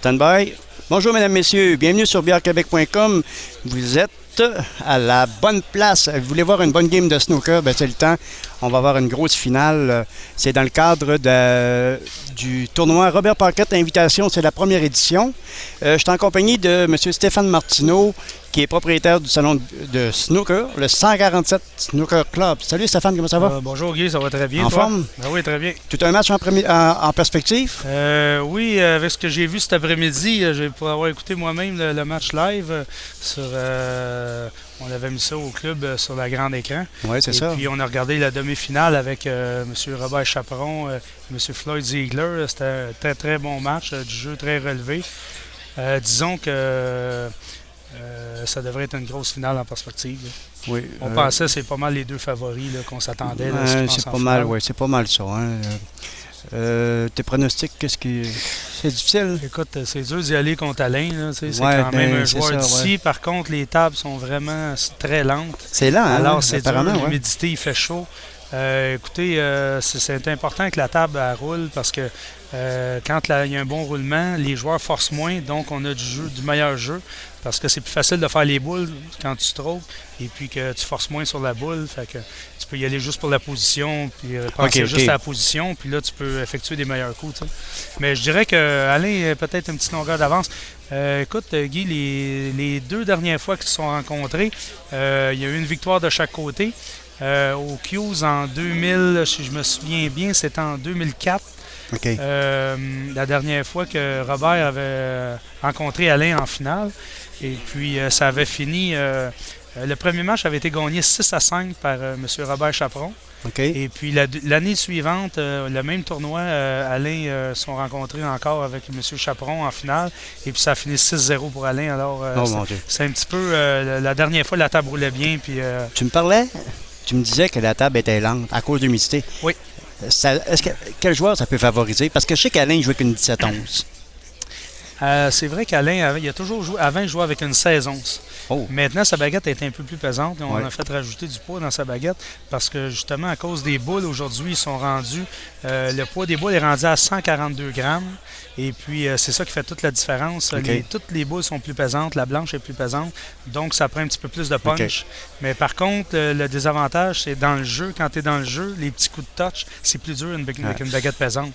Stand-by. Bonjour, mesdames, messieurs. Bienvenue sur bièrequebec.com. Vous êtes à la bonne place. Vous voulez voir une bonne game de snooker? Ben, c'est le temps. On va avoir une grosse finale. C'est dans le cadre du tournoi Robert Paquette Invitation. C'est la première édition. Je suis en compagnie de M. Stéphane Martineau, qui est propriétaire du salon de snooker, le 147 Snooker Club. Salut Stéphane, comment ça va? Bonjour Guy, ça va très bien. En toi? forme? Ben oui, très bien. Tout un match en perspective? Oui, avec ce que j'ai vu cet après-midi, pour avoir écouté moi-même le match live on avait mis ça au club sur la grande écran. Oui, c'est ça. Puis on a regardé la demi-finale avec M. Robert Chaperon et M. Floyd Ziegler. C'était un très très bon match, du jeu très relevé. Disons que ça devrait être une grosse finale en perspective. Oui, on pensait que c'est pas mal les deux favoris qu'on s'attendait. C'est pas mal, oui, c'est pas mal ça. Hein. Tes pronostics, qu'est-ce qui. C'est difficile? Écoute, c'est dur d'y aller contre Alain. Là, c'est quand même un joueur ça, d'ici. Ouais. Par contre, les tables sont vraiment très lentes. C'est lent, hein? Alors, c'est dur. Ouais. L'humidité, il fait chaud. Écoutez, c'est important que la table elle roule parce que quand il y a un bon roulement, les joueurs forcent moins, donc on a du meilleur jeu parce que c'est plus facile de faire les boules quand tu trop et puis que tu forces moins sur la boule. Fait que tu peux y aller juste pour la position, puis penser juste à la position, puis là tu peux effectuer des meilleurs coups. T'sais. Mais je dirais que Alain a peut-être une petite longueur d'avance. Écoute, Guy, les deux dernières fois qu'ils se sont rencontrés, il y a eu une victoire de chaque côté. Au Q's en 2000, si je me souviens bien, c'était en 2004. Okay. La dernière fois que Robert avait rencontré Alain en finale. Et puis, ça avait fini. Le premier match avait été gagné 6-5 par M. Robert Chaperon. Okay. Et puis, l'année suivante, le même tournoi, Alain sont rencontrés encore avec M. Chaperon en finale. Et puis, ça a fini 6-0 pour Alain. Alors, c'est un petit peu. La dernière fois, la table roulait bien. Puis, tu me parlais? Tu me disais que la table était lente à cause de l'humidité. Oui. Quel joueur ça peut favoriser? Parce que je sais qu'Alain jouait qu'une 17-11. C'est vrai qu'Alain, il a toujours joué. Avant, il jouait avec une 16-11. Oh. Maintenant, sa baguette est un peu plus pesante. On a fait rajouter du poids dans sa baguette parce que, justement, à cause des boules, aujourd'hui, ils sont rendus. Le poids des boules est rendu à 142 grammes. Et puis, c'est ça qui fait toute la différence. Okay. Toutes les boules sont plus pesantes. La blanche est plus pesante. Donc, ça prend un petit peu plus de punch. Okay. Mais par contre, le désavantage, c'est dans le jeu. Quand tu es dans le jeu, les petits coups de touch, c'est plus dur avec une baguette pesante.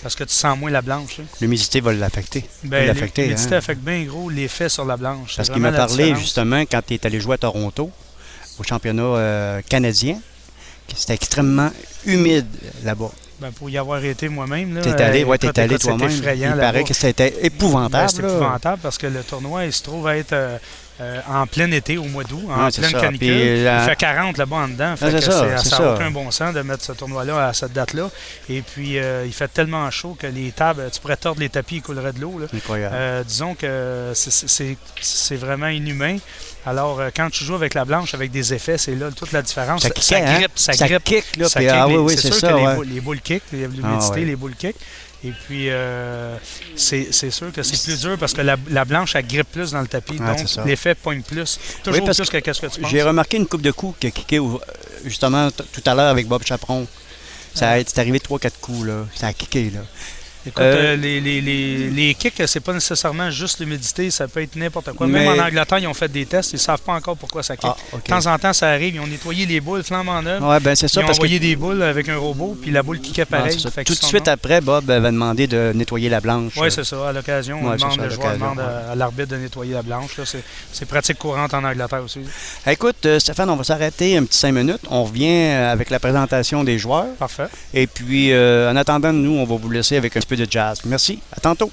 Parce que tu sens moins la blanche. L'humidité va l'affecter. L'humidité affecte bien gros l'effet sur la blanche. Parce qu'il m'a parlé justement quand tu es allé jouer à Toronto, au championnat canadien, que c'était extrêmement humide là-bas. Ben, pour y avoir été moi-même. T'es allé toi-même. Il paraît que c'était épouvantable. C'était épouvantable parce que le tournoi, il se trouve à être en plein été, au mois d'août, en pleine canicule. Il fait 40 là-bas en dedans. Ça n'a aucun bon sens de mettre ce tournoi-là à cette date-là. Et puis, il fait tellement chaud que les tables, tu pourrais tordre les tapis, il coulerait de l'eau. Disons que c'est vraiment inhumain. Alors, quand tu joues avec la blanche, avec des effets, c'est là toute la différence. Ça grippe. Ça kick. C'est sûr que les boules kick, l'humidité, les boules kick. Et puis, c'est sûr que c'est plus dur parce que la blanche, elle grippe plus dans le tapis. Donc, l'effet pogne plus. Toujours plus que qu'est-ce que tu penses. J'ai remarqué une coupe de coups qui a kické justement tout à l'heure avec Bob Chaperon. C'est arrivé 3-4 coups, là. Ça a kické, là. Écoute, les kicks, c'est pas nécessairement juste l'humidité, ça peut être n'importe quoi. Même en Angleterre, ils ont fait des tests, ils savent pas encore pourquoi ça kick. De temps en temps, ça arrive, ils ont nettoyé les boules flambant neuves. Ils ont envoyé des boules avec un robot, puis la boule kickait pareil. Tout de suite après, Bob avait demandé de nettoyer la blanche. Oui, c'est ça. À l'occasion, on demande à l'arbitre de nettoyer la blanche. C'est pratique courante en Angleterre aussi. Écoute, Stéphane, on va s'arrêter un petit 5 minutes. On revient avec la présentation des joueurs. Parfait. Et puis, en attendant, nous, on va vous laisser avec un petit peu de jazz. Merci. À tantôt.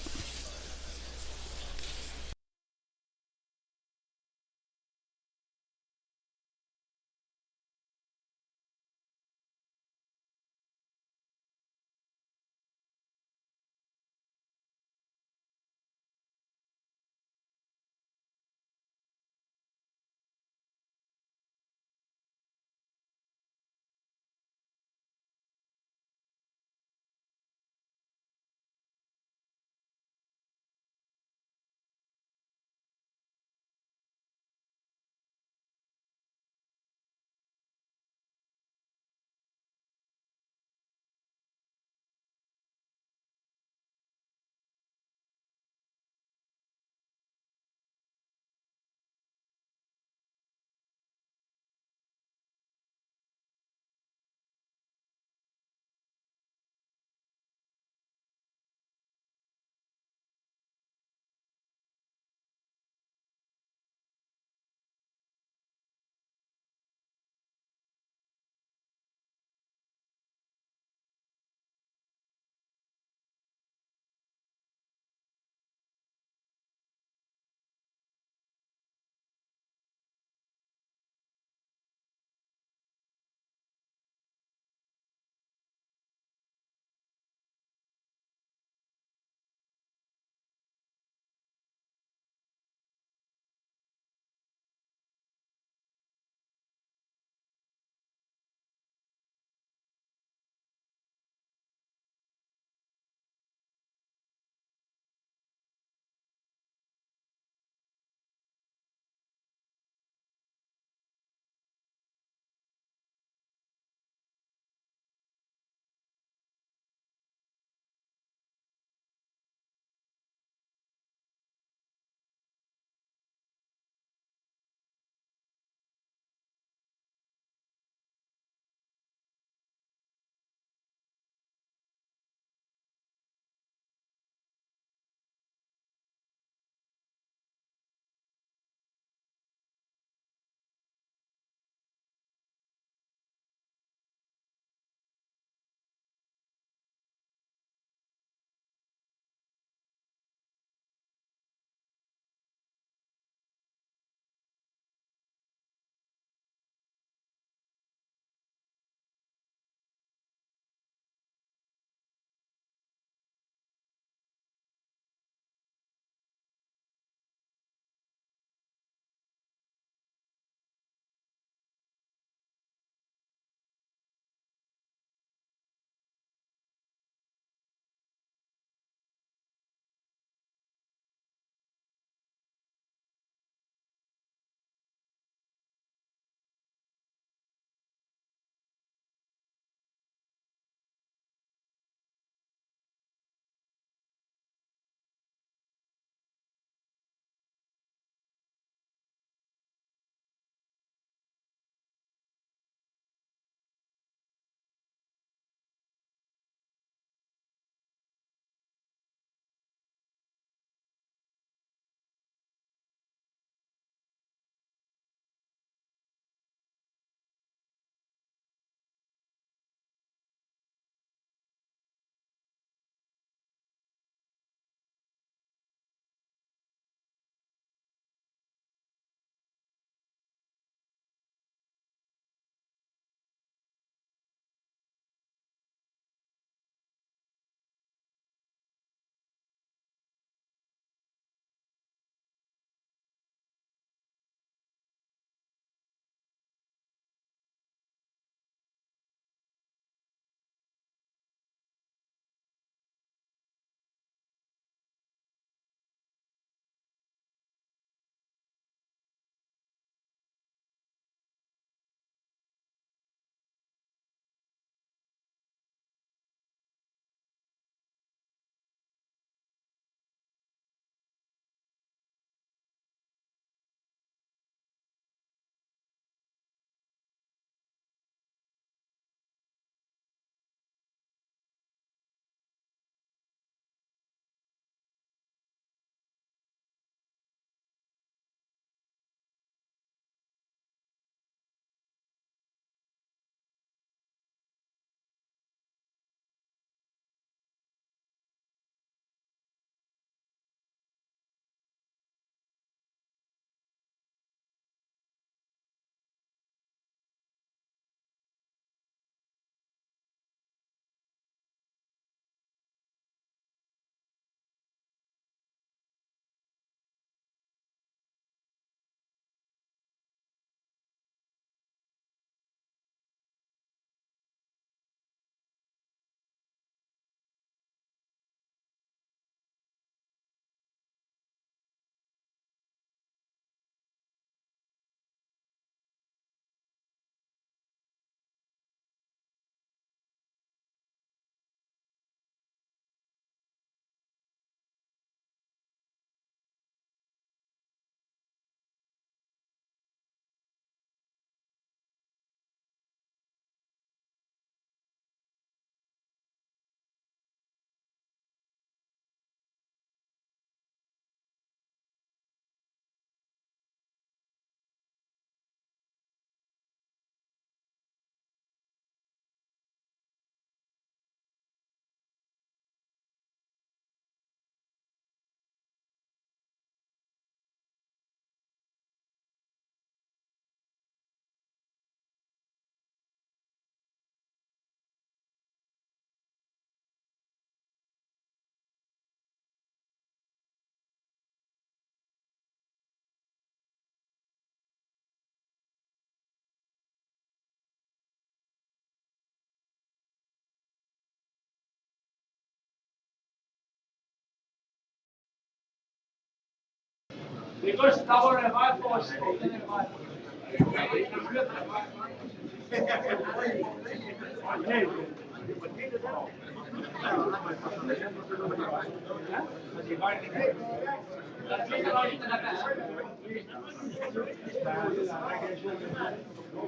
Les gars, c'est d'avoir un verre passé pour donner un verre.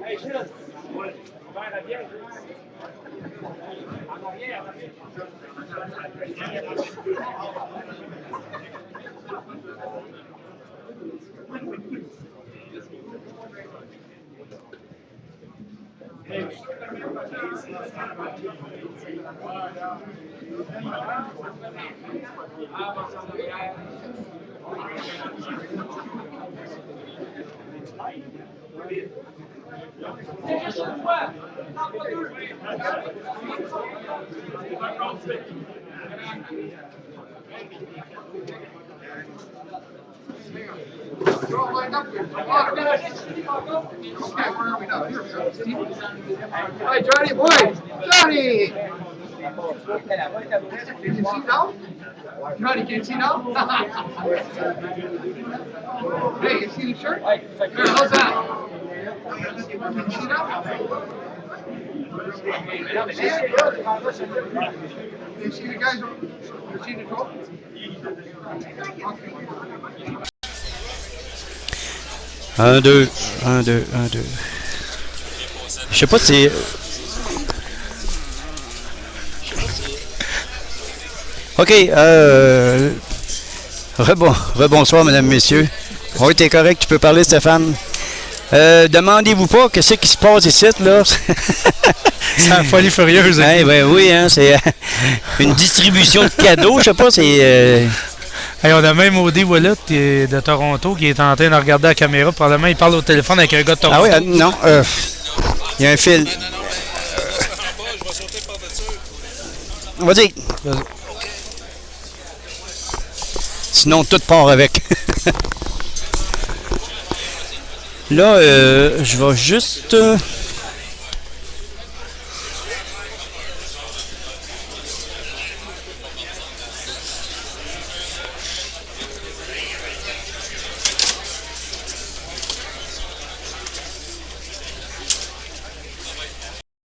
Hey, Gilles, verre à bière. En arrière, en arrière. C'est juste une fois, pas deux. You're all lined up here. Oh, okay, where are we now? Here we go. Steve. Hi, Johnny boy. Johnny! Can you see now? Johnny, can you see now? Hey, you see the shirt? Here, how's that? Can you see now? You see the guys? You see the trophy? Un, deux, un, deux, un, deux. Je sais pas si... OK, rebonsoir, mesdames, messieurs. Oui, t'es correct, tu peux parler, Stéphane. Demandez-vous pas qu'est-ce qui se passe ici, là. C'est la folie furieuse. Hey, ben oui, hein, c'est une distribution de cadeaux, je sais pas, c'est... Hey, on a même OD Wallet de Toronto qui est en train de regarder la caméra. Probablement, il parle au téléphone avec un gars de Toronto. Ah oui, non, il y a un fil. Vas-y. Sinon, tout part avec. Là, je vais juste...